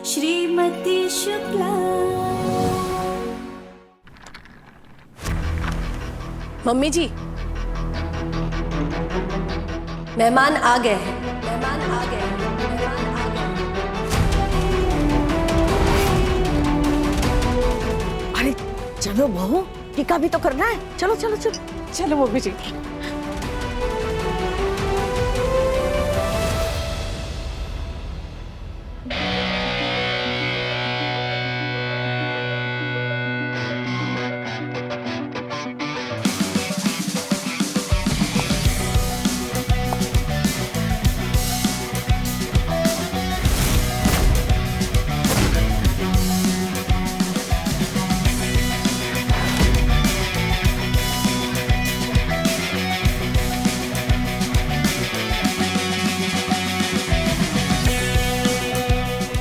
Shrimati Shukla. Mummy जी, मेहमान आ गए हैं। मेहमान आ गए हैं। मेहमान आ गए। अरे चलो बहू, टीका भी तो करना है। चलो चलो चलो चलो मम्मी जी।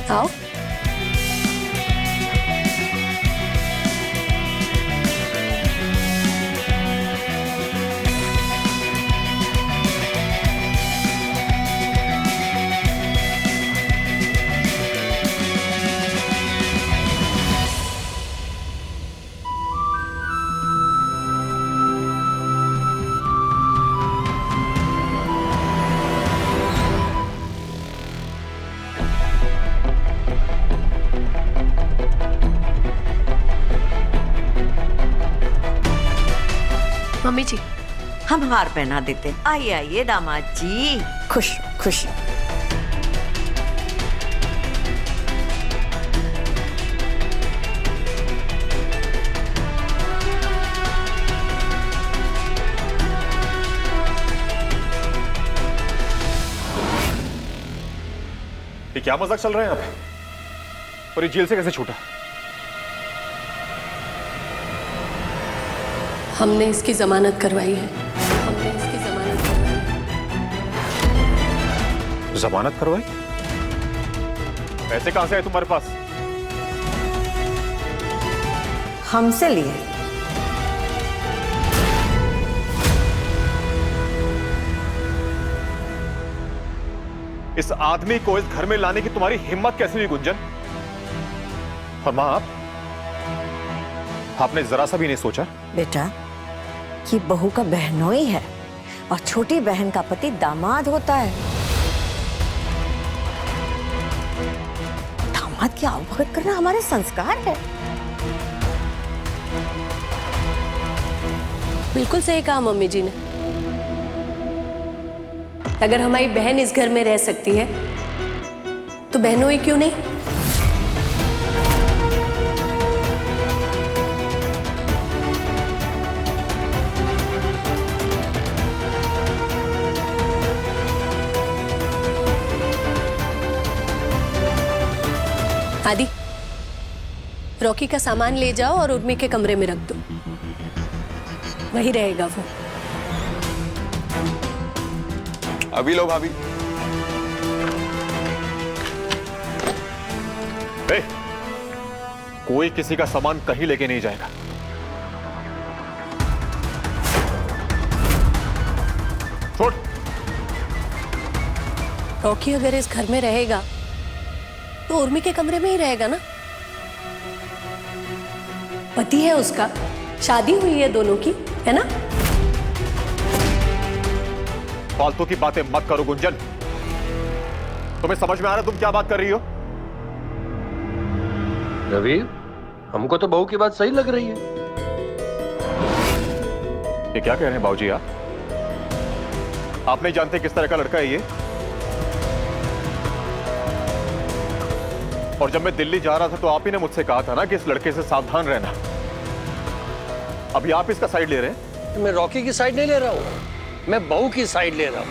आओ। मम्मी जी, हम हार पहना देते हैं। आइए आइए दामाद जी। खुश खुश। ये क्या मजाक चल रहा है यहाँ पे? और ये जेल से कैसे छूटा? हमने इसकी जमानत करवाई है। हमने इसकी जमानत करवाई है। जमानत करवाई? पैसे कहां से आए तुम्हारे पास? हमसे लिए। इस आदमी को इस घर में लाने की तुम्हारी हिम्मत कैसे हुई गुंजन? और मां, आपने जरा सा भी नहीं सोचा? बेटा, ये बहू का बहनोई है और छोटी बहन का पति दामाद होता है। दामाद की आवभगत करना हमारे संस्कार है। बिल्कुल सही कहा मम्मी जी ने। अगर हमारी बहन इस घर में रह सकती है तो बहनोई क्यों नहीं? आदि, रॉकी का सामान ले जाओ और उर्मी के कमरे में रख दो। वही रहेगा वो। अभी लो भाभी। कोई किसी का सामान कहीं लेके नहीं जाएगा। छोड़। रॉकी अगर इस घर में रहेगा तो उर्मी के कमरे में ही रहेगा ना। पति है उसका, शादी हुई है दोनों की, है ना? फालतू की बातें मत करो गुंजन। तुम्हें समझ में आ रहा तुम क्या बात कर रही हो? रवि, हमको तो बहू की बात सही लग रही है। ये क्या कह रहे हैं बाबूजी आप? आप नहीं जानते किस तरह का लड़का है ये? और जब मैं दिल्ली जा रहा था तो आप ही ने मुझसे कहा था ना कि इस लड़के से सावधान रहना। अभी आप इसका साइड ले रहे हैं? मैं रॉकी की साइड नहीं ले रहा हूं, मैं बहू की साइड ले रहा हूं।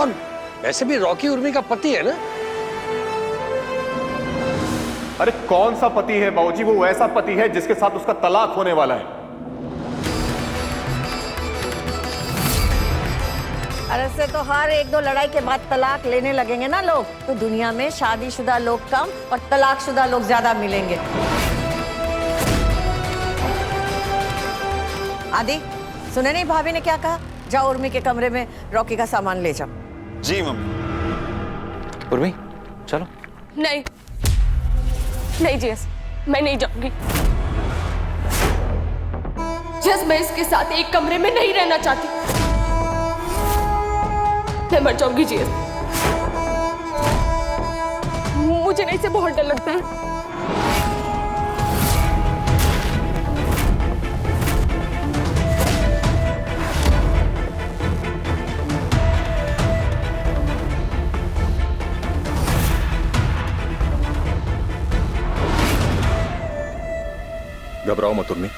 और वैसे भी रॉकी उर्मी का पति है ना। अरे कौन सा पति है बाबूजी? वो ऐसा पति है जिसके साथ उसका तलाक होने वाला है। अरे से तो हर एक दो लड़ाई के बाद तलाक लेने लगेंगे ना लोग, तो दुनिया में शादीशुदा लोग कम और तलाकशुदा लोग ज्यादा मिलेंगे। आदि, सुने नहीं भाभी ने क्या कहा? जाओ उर्मी के कमरे में रॉकी का सामान ले जाओ। जी मम्मी। उर्मी चलो। नहीं नहीं जेस, मैं नहीं जाऊंगी। जेस, मैं इसके साथ एक कमरे में नहीं रहना चाहती। मैं मर जाऊंगी जेस। मुझे नहीं से बहुत डर लगता है। घबराओ मत उर्मी,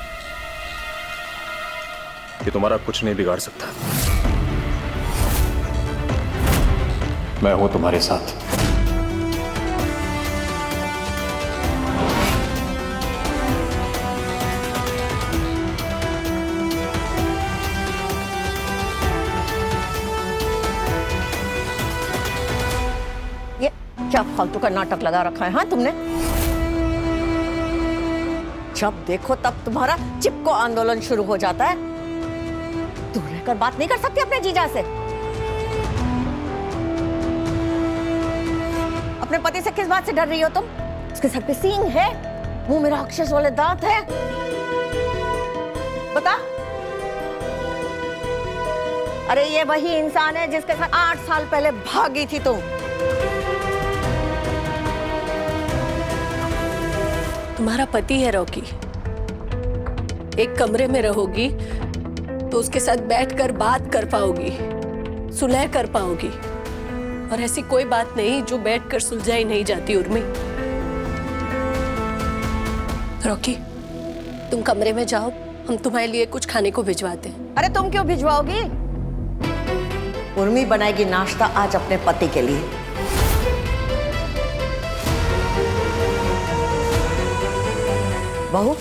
ये तुम्हारा कुछ नहीं बिगाड़ सकता। मैं हूं तुम्हारे साथ। ये क्या फालतू का नाटक लगा रखा है हाँ तुमने? जब देखो तब तुम्हारा चिपको आंदोलन शुरू हो जाता है। दूर रहकर बात नहीं कर सकती अपने जीजा से? अपने पति से किस बात से डर रही हो तुम? उसके सर पे सींग है, मुंह में राक्षस वाले दांत है। बता। अरे ये वही इंसान है जिसके साथ 8 साल पहले भागी थी तुम। तुम्हारा पति है रॉकी, एक कमरे में रहोगी तो उसके साथ बैठकर बात कर पाओगी, सुलह कर पाओगी, और ऐसी कोई बात नहीं जो बैठकर सुलझाई नहीं जाती उर्मी। रॉकी, तुम कमरे में जाओ, हम तुम्हारे लिए कुछ खाने को भिजवाते हैं। अरे तुम क्यों भिजवाओगी? उर्मी बनाएगी नाश्ता आज अपने पति के लिए। बहू,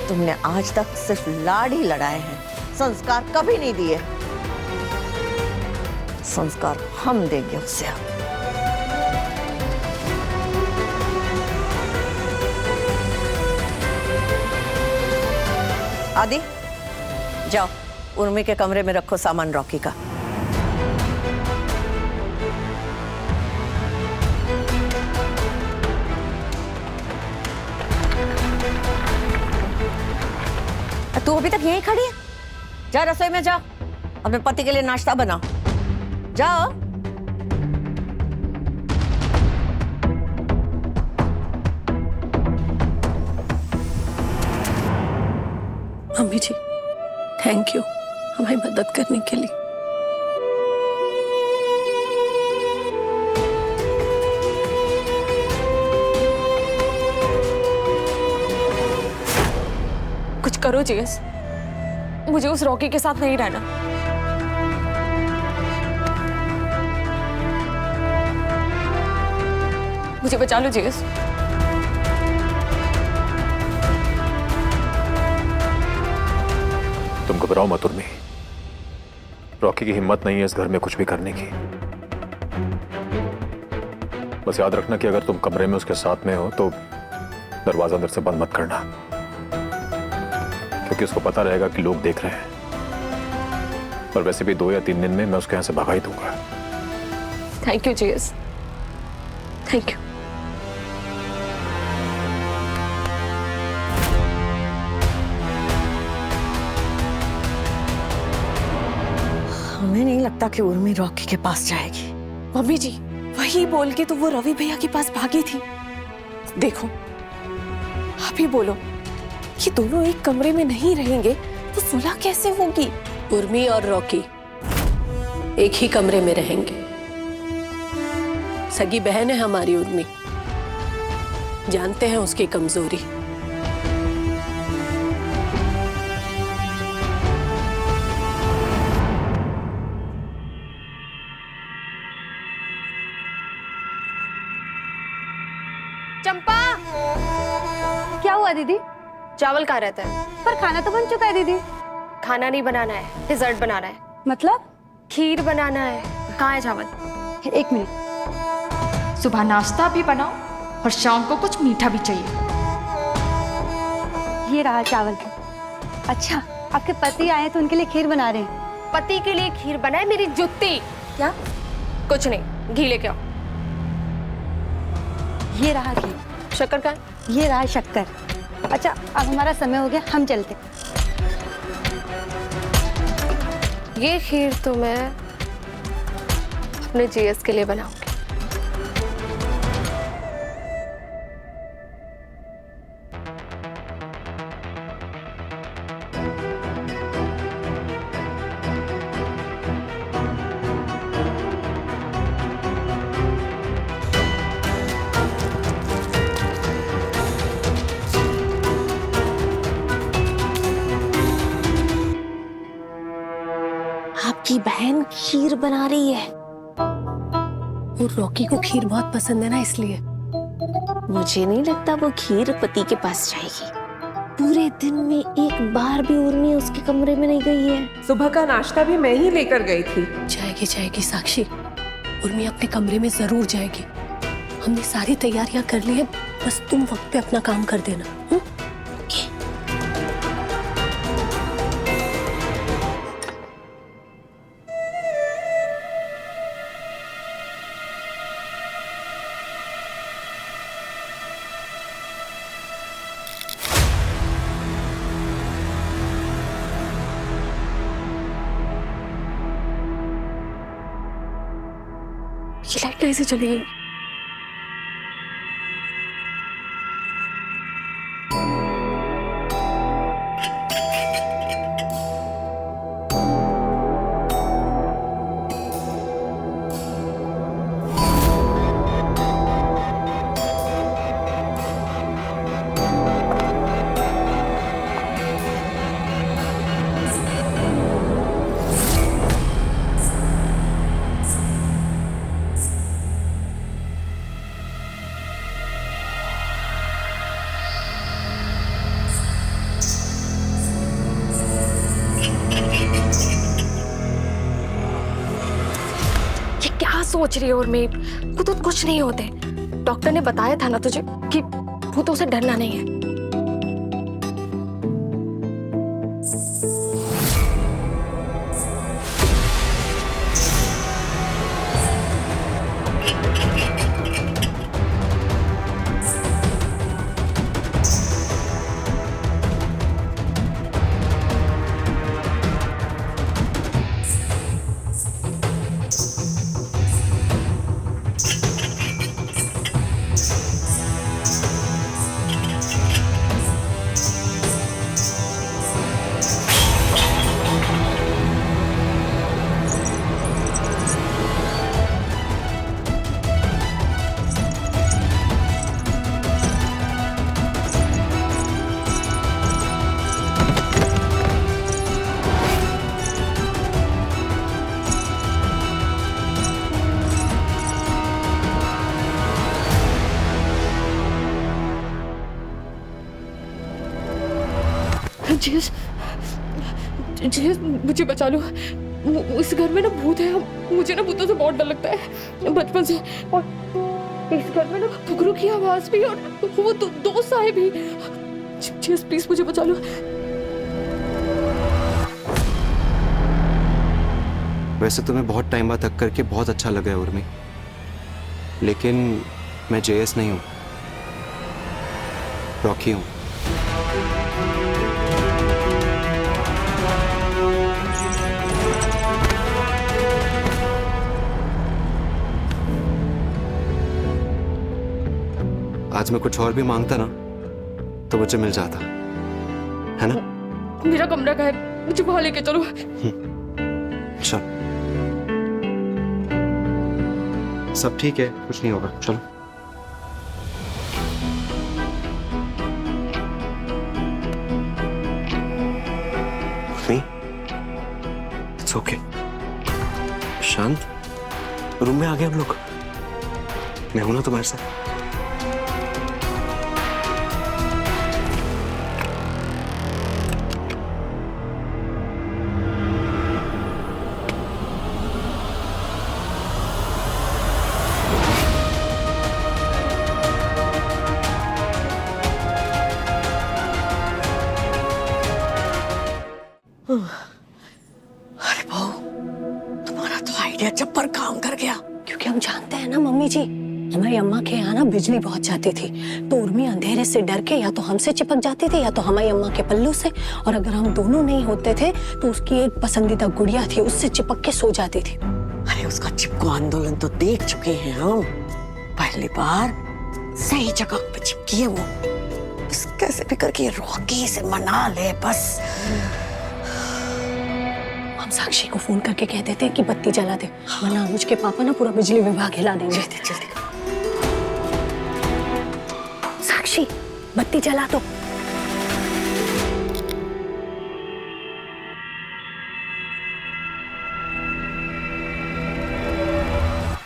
तुमने आज तक सिर्फ लाड़ ही लड़ाए हैं, संस्कार कभी नहीं दिए। संस्कार हम देंगे उससे। आदि, जाओ उर्मी के कमरे में रखो सामान रॉकी का। तू अभी तक यहीं खड़ी है? जा रसोई में जाओ, अपने पति के लिए नाश्ता बनाओ। जाओ। मम्मी जी, थैंक यू हमारी मदद करने के लिए। कुछ करो जेस, मुझे उस रॉकी के साथ नहीं रहना। मुझे बचा लो जेस। तुम घबराओ मत उर्मी, रॉकी की हिम्मत नहीं है इस घर में कुछ भी करने की। बस याद रखना कि अगर तुम कमरे में उसके साथ में हो तो दरवाजा अंदर से बंद मत करना, क्योंकि उसको पता रहेगा कि लोग देख रहे हैं। और वैसे भी 2 या 3 दिन में मैं उसके यहां से भगा ही दूंगा। थैंक यू जेस, थैंक यू। हमें नहीं लगता कि उर्मी रॉकी के पास जाएगी। मम्मी जी, वही बोल के तो वो रवि भैया के पास भागी थी। देखो, आप ही बोलो, ये दोनों एक कमरे में नहीं रहेंगे तो सुलह कैसे होगी? उर्मी और रॉकी एक ही कमरे में रहेंगे। सगी बहन है हमारी उर्मी, जानते हैं उसकी कमजोरी। चंपा, क्या हुआ दीदी? चावल कहाँ रहता है? पर खाना तो बन चुका है दीदी। खाना नहीं बनाना है, डिजर्ट बनाना है। मतलब? खीर बनाना है। कहाँ है चावल? 1 मिनट। सुबह नाश्ता भी बनाओ और शाम को कुछ मीठा भी चाहिए। ये रहा चावल। अच्छा, आपके पति आए तो उनके लिए खीर बना रहे हैं। पति के लिए खीर बनाए मेरी जुत्ती। क्या? कुछ नहीं, घी लेके आओ। ये रहा घी, शक्कर का? ये रहा शक्कर। अच्छा, अब हमारा समय हो गया, हम चलते। ये खीर तो मैं अपने जीएस के लिए बनाऊंगी। आपकी बहन खीर बना रही है। वो रॉकी को खीर बहुत पसंद है ना, इसलिए। मुझे नहीं लगता वो खीर पति के पास जाएगी। पूरे दिन में एक बार भी उर्मी उसके कमरे में नहीं गई है। सुबह का नाश्ता भी मैं ही लेकर गई थी। जाएगी जाएगी साक्षी, उर्मी अपने कमरे में जरूर जाएगी। हमने सारी तैयारियां कर ली है, बस तुम वक्त पे अपना काम कर देना। हुँ? ये लाइट कैसे चली गई? सोच रही है और मैं वो तो कुछ नहीं होते। डॉक्टर ने बताया था ना तुझे कि वो तो उसे डरना नहीं है। जीस, जीस, मुझे बचा लो। इस घर में ना भूत है। मुझे ना भूतों से बहुत डर लगता है बचपन से। और इस घर में ना घुघरू की आवाज भी और वो दो साए भी। जीस प्लीज मुझे बचा लो। वैसे तुम्हें बहुत टाइम बाद हक करके बहुत अच्छा लगा है उर्मी, लेकिन मैं जेएस नहीं हूँ, रॉकी हूँ। आज मैं कुछ और भी मांगता ना तो मुझे मिल जाता, है ना? मेरा कमरा का है, मुझे वहां लेके चलो। चल, सब ठीक है, कुछ नहीं होगा, चलो। It's okay. शांत, रूम में आ गए हम लोग। मैं हूं ना तुम्हारे साथ। अरे बहू, गया, जब्बर काम कर गया। क्योंकि हम जानते हैं ना मम्मी जी, हमारी अम्मा के यहाँ ना बिजली बहुत जाती थी, तो उर्मी अंधेरे से डर के या तो हमसे चिपक जाती थी या तो हमारी अम्मा के पल्लू से, और अगर हम दोनों नहीं होते थे तो उसकी एक पसंदीदा गुड़िया थी, उससे चिपक के सो जाती थी। अरे उसका चिपको आंदोलन तो देख चुके हैं हम। पहली बार सही जगह पे चिपकी है वो। बस कैसे भी करके रॉकी से मना ले बस। हम साक्षी को फोन करके कह देते हैं कि बत्ती जला दे, वरना अनुज के पापा ना पूरा बिजली विभाग हिला देंगे। जल्दी साक्षी बत्ती जला दो।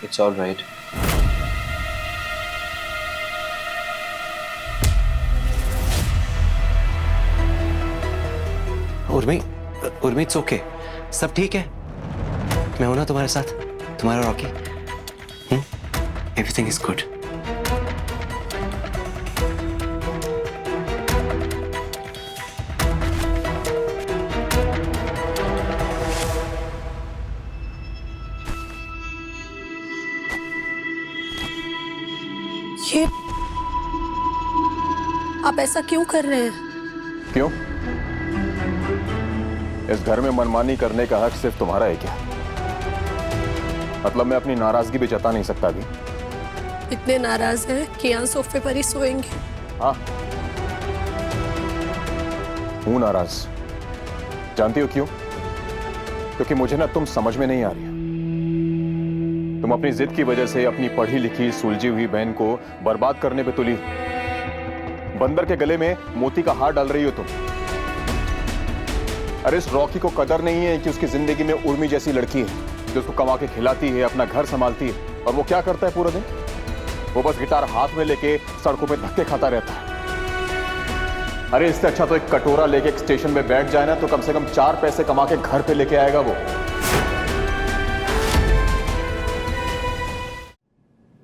It's all right. Urmi, Urmi, it's okay. सब ठीक है। मैं हूं ना तुम्हारे साथ, तुम्हारा रॉकी। Everything is good. ये आप ऐसा क्यों कर रहे हैं? क्यों? इस घर में मनमानी करने का हक सिर्फ तुम्हारा है क्या? मतलब मैं अपनी नाराजगी भी जता नहीं सकता भी? इतने नाराज हैं कि यहाँ सोफे पर ही सोएंगे। हाँ, हूं नाराज। जानती हो क्यों? क्योंकि मुझे ना तुम समझ में नहीं आ रही। तुम अपनी जिद की वजह से अपनी पढ़ी लिखी सुलझी हुई बहन को बर्बाद करने पे तुली। बंदर के गले में मोती का हार डाल रही हो तुम। अरे इस रॉकी को कदर नहीं है कि उसकी जिंदगी में उर्मी जैसी लड़की है जो उसको कमा के खिलाती है, अपना घर संभालती है, और वो क्या करता है पूरा दिन? वो बस गिटार हाथ में लेके सड़कों पे धक्के खाता रहता है। अरे इससे अच्छा तो एक कटोरा लेके एक स्टेशन में बैठ जाए ना, तो कम से कम 4 पैसे कमा के घर पे लेके आएगा वो।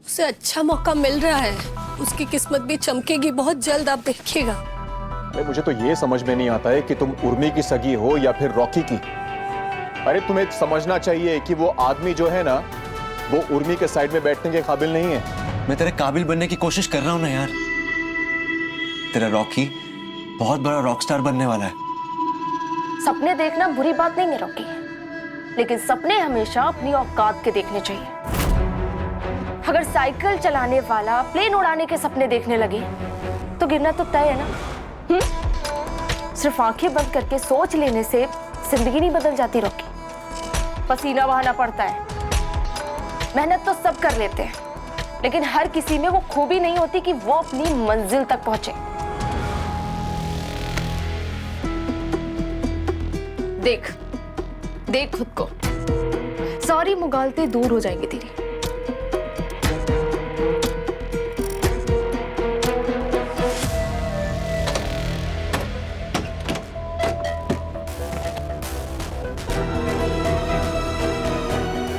उसे अच्छा मौका मिल रहा है, उसकी किस्मत भी चमकेगी बहुत जल्द, आप देखिएगा। मुझे तो ये समझ में नहीं आता है कि तुम उर्मी की सगी हो या फिर रॉकी की। अरे तुम्हें समझना चाहिए कि वो आदमी जो है ना, वो उर्मी के साइड में बैठने के काबिल नहीं है। मैं तेरे काबिल बनने की कोशिश कर रहा हूं ना यार। तेरा रॉकी बहुत बड़ा रॉकस्टार बनने वाला है। सपने देखना बुरी बात नहीं है रॉकी, लेकिन सपने हमेशा अपनी औकात के देखने चाहिए। अगर साइकिल चलाने वाला प्लेन उड़ाने के सपने देखने लगे तो गिरना तो तय है ना। सिर्फ आंखें बंद करके सोच लेने से जिंदगी नहीं बदल जाती रॉकी। पसीना बहाना पड़ता है, मेहनत तो सब कर लेते हैं, लेकिन हर किसी में वो खूबी नहीं होती कि वो अपनी मंजिल तक पहुंचे। देख देख खुद को, सारी मुगालतें दूर हो जाएंगी तेरी।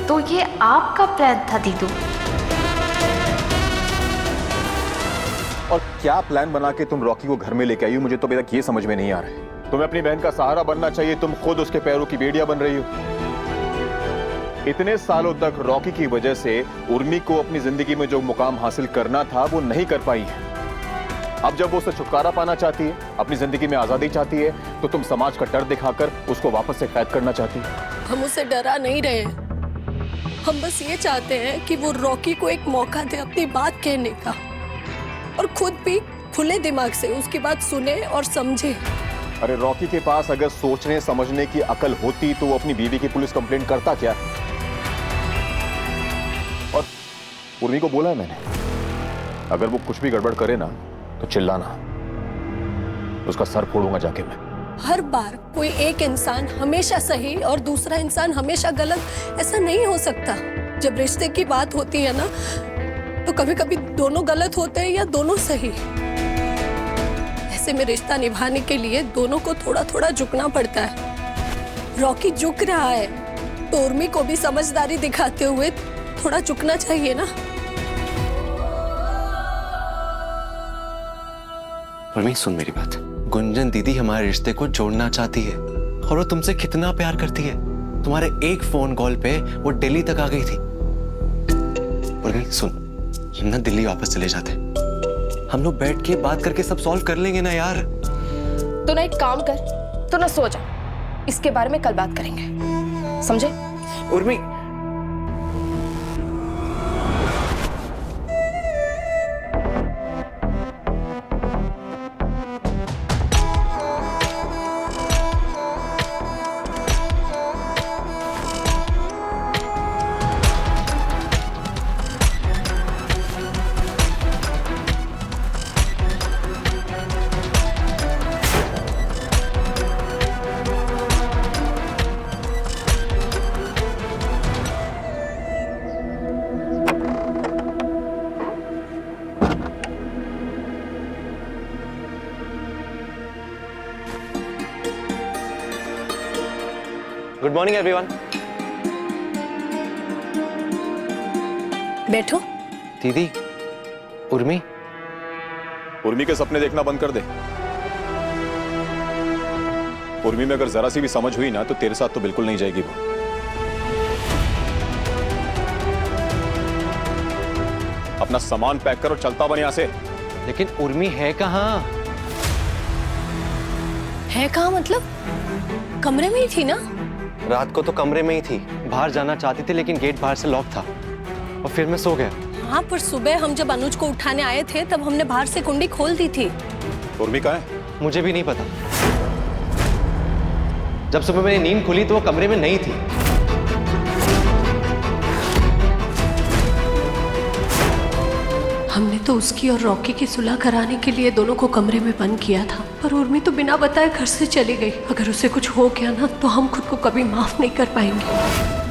तो ये आपका प्लान था दीदू? और क्या प्लान बना के तुम रॉकी को घर में लेके आई हो, मुझे तो अभी तक ये समझ में नहीं आ रहा है। तुम्हें अपनी बहन का सहारा बनना चाहिए, तुम खुद उसके पैरों की बेड़ियां बन रही हो। इतने सालों तक रॉकी की वजह से उर्मी को अपनी जिंदगी में जो मुकाम हासिल करना था वो नहीं कर पाई है। अब जब वो उससे छुटकारा पाना चाहती है, अपनी जिंदगी में आजादी चाहती है, तो तुम समाज का डर दिखाकर उसको वापस से कैद करना चाहती है। हम उसे डरा नहीं रहे हैं, हम बस ये चाहते हैं कि वो रॉकी को एक मौका दे अपनी बात कहने का, और खुद भी खुले दिमाग से उसकी बात सुने और समझे। अरे रॉकी के पास अगर सोचने समझने की अकल होती तो वो अपनी बीवी की पुलिस कंप्लेंट करता क्या? और उर्मी को बोला है मैंने, अगर वो कुछ भी गड़बड़ करे ना तो चिल्लाना, उसका सर फोड़ूंगा जाके मैं। हर बार कोई एक इंसान हमेशा सही और दूसरा इंसान हमेशा गलत, ऐसा नहीं हो सकता। जब रिश्ते की बात होती है ना, तो कभी कभी दोनों गलत होते हैं या दोनों सही। ऐसे में रिश्ता निभाने के लिए दोनों को थोड़ा थोड़ा झुकना पड़ता है। रॉकी झुक रहा है तो उर्मी को भी समझदारी दिखाते हुए थोड़ा झुकना चाहिए ना। उर्मी सुन मेरी बात, गुंजन दीदी हमारे रिश्ते को जोड़ना चाहती है, और वो तुमसे कितना प्यार करती है। तुम्हारे एक फोन कॉल पे वो दिल्ली तक आ गई थी। उर्मी सुन, हम ना दिल्ली वापस चले जाते, हम लोग बैठ के बात करके सब सॉल्व कर लेंगे ना यार। तो ना एक काम कर, तो ना सो जा, इसके बारे में कल बात करेंगे, समझे? Urmi good morning everyone. बैठो। दीदी, उर्मी उर्मी के सपने देखना बंद कर दे। उर्मी में अगर जरा सी भी समझ हुई ना तो तेरे साथ तो बिल्कुल नहीं जाएगी वो। अपना सामान पैक करो, चलता बन यहां से। लेकिन उर्मी है कहाँ? है कहाँ मतलब? कमरे में ही थी ना? रात को तो कमरे में ही थी, बाहर जाना चाहती थी लेकिन गेट बाहर से लॉक था और फिर मैं सो गया। हाँ, पर सुबह हम जब अनुज को उठाने आए थे तब हमने बाहर से कुंडी खोल दी थी। उर्मी कहाँ है? मुझे भी नहीं पता। जब सुबह मेरी नींद खुली तो वो कमरे में नहीं थी। हमने तो उसकी और रॉकी की सुलह कराने के लिए दोनों को कमरे में बंद किया था, पर उर्मी तो बिना बताए घर से चली गई। अगर उसे कुछ हो गया ना तो हम खुद को कभी माफ नहीं कर पाएंगे।